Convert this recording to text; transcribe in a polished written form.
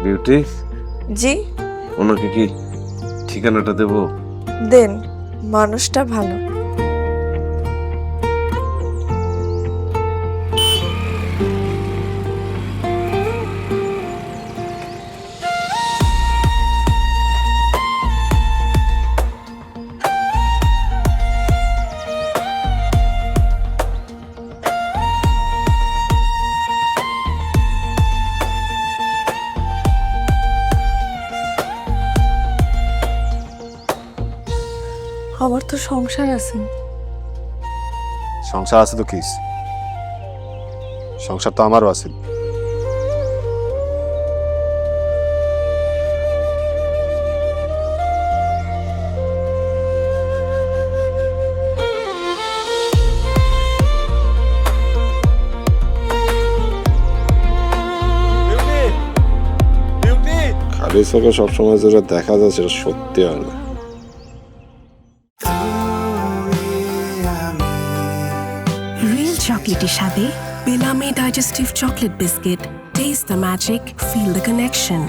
Beauty, জি ওনাকে কি ঠিকানাটা দেব? দেন, মানুষটা ভালো। আমার তো সংসার আছে। সংসার আছে তো কিস, সংসার তো আমারও আছে। খালি চোখে সবসময় যেটা দেখা যায় সেটা সত্যি হয় না। Real chocolatey স্বাদে Bellamy Digestive Chocolate Biscuit. Taste the magic, feel the connection.